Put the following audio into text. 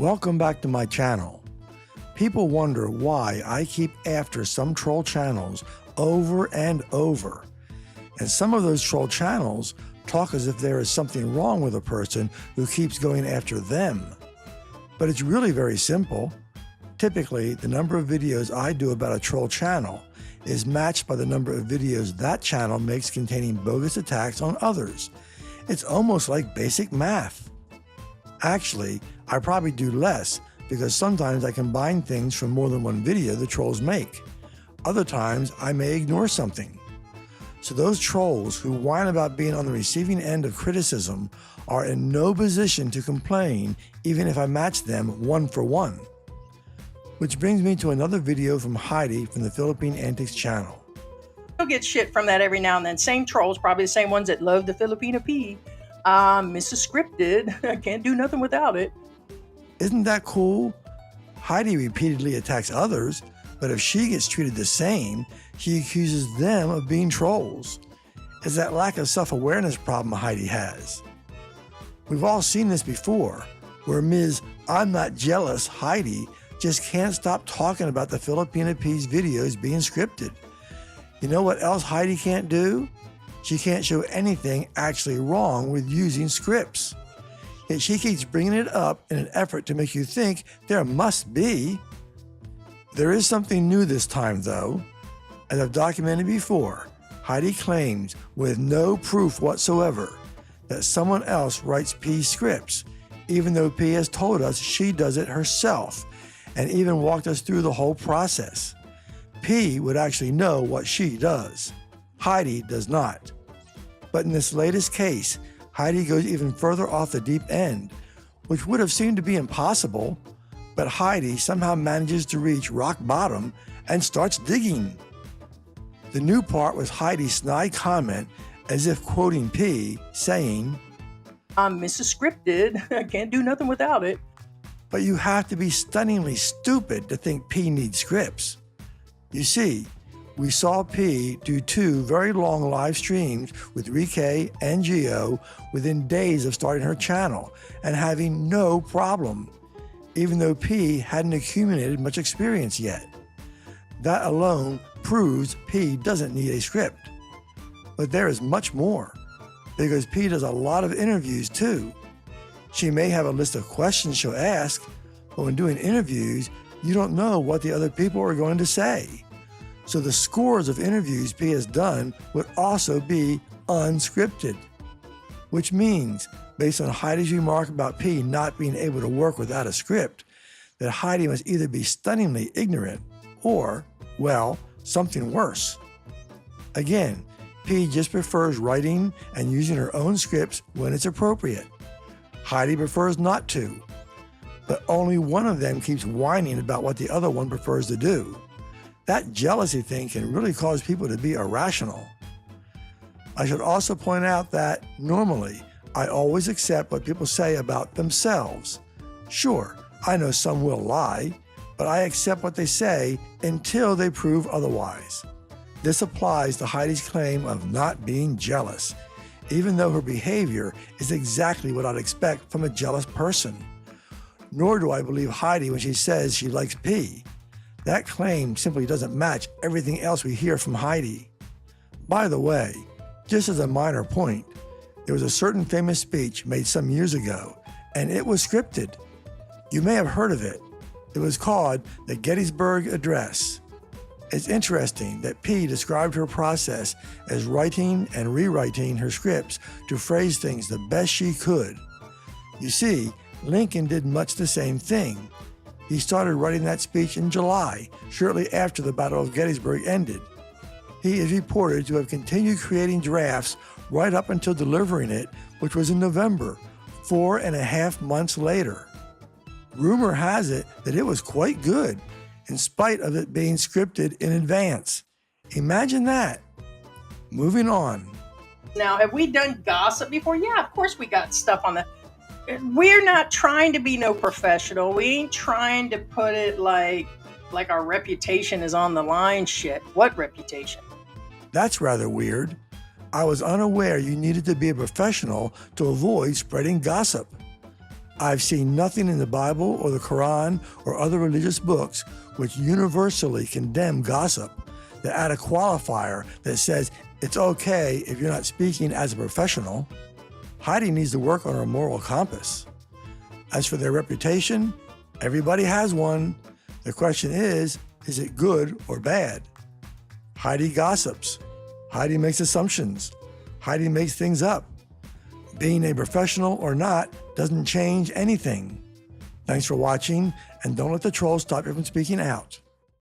Welcome back to my channel. People wonder why I keep after some troll channels over and over. And some of those troll channels talk as if there is something wrong with a person who keeps going after them. But it's really very simple. Typically, the number of videos I do about a troll channel is matched by the number of videos that channel makes containing bogus attacks on others. It's almost like basic math. Actually, I probably do less because sometimes I combine things from more than one video the trolls make. Other times, I may ignore something. So those trolls who whine about being on the receiving end of criticism are in no position to complain even if I match them one for one. Which brings me to another video from Heidi from the Philippine Antics channel. You'll get shit from that every now and then. Same trolls, probably the same ones that love the Filipina P. Mrs. Scripted, I can't do nothing without it. Isn't that cool? Heidi repeatedly attacks others, but if she gets treated the same, she accuses them of being trolls. It's that lack of self-awareness problem Heidi has. We've all seen this before, where Ms. I'm not jealous Heidi just can't stop talking about the Filipina P's videos being scripted. You know what else Heidi can't do? She can't show anything actually wrong with using scripts. Yet she keeps bringing it up in an effort to make you think there must be. There is something new this time though. As I've documented before, Heidi claims with no proof whatsoever that someone else writes P's scripts, even though P has told us she does it herself and even walked us through the whole process. P would actually know what she does. Heidi does not. But in this latest case, Heidi goes even further off the deep end, which would have seemed to be impossible, but Heidi somehow manages to reach rock bottom and starts digging. The new part was Heidi's snide comment, as if quoting P, saying, Mrs. Scripted, I can't do nothing without it. But you have to be stunningly stupid to think P needs scripts. You see, we saw P do 2 very long live streams with Rike and Gio within days of starting her channel and having no problem, even though P hadn't accumulated much experience yet. That alone proves P doesn't need a script. But there is much more, because P does a lot of interviews too. She may have a list of questions she'll ask, but when doing interviews, you don't know what the other people are going to say. So the scores of interviews P has done would also be unscripted. Which means, based on Heidi's remark about P not being able to work without a script, that Heidi must either be stunningly ignorant or, well, something worse. Again, P just prefers writing and using her own scripts when it's appropriate. Heidi prefers not to, but only one of them keeps whining about what the other one prefers to do. That jealousy thing can really cause people to be irrational. I should also point out that, normally, I always accept what people say about themselves. Sure, I know some will lie, but I accept what they say until they prove otherwise. This applies to Heidi's claim of not being jealous, even though her behavior is exactly what I'd expect from a jealous person. Nor do I believe Heidi when she says she likes P. That claim simply doesn't match everything else we hear from Heidi. By the way, just as a minor point, there was a certain famous speech made some years ago, and it was scripted. You may have heard of it. It was called the Gettysburg Address. It's interesting that P described her process as writing and rewriting her scripts to phrase things the best she could. You see, Lincoln did much the same thing. He started writing that speech in July, shortly after the Battle of Gettysburg ended. He is reported to have continued creating drafts right up until delivering it, which was in November, 4.5 months later. Rumor has it that it was quite good, in spite of it being scripted in advance. Imagine that. Moving on. Now, have we done gossip before? Yeah, of course we got stuff on the... We're not trying to be no professional. We ain't trying to put it like our reputation is on the line shit. What reputation? That's rather weird. I was unaware you needed to be a professional to avoid spreading gossip. I've seen nothing in the Bible or the Quran or other religious books which universally condemn gossip that add a qualifier that says it's okay if you're not speaking as a professional. Heidi needs to work on her moral compass. As for their reputation, everybody has one. The question is it good or bad? Heidi gossips. Heidi makes assumptions. Heidi makes things up. Being a professional or not doesn't change anything. Thanks for watching, and don't let the trolls stop you from speaking out.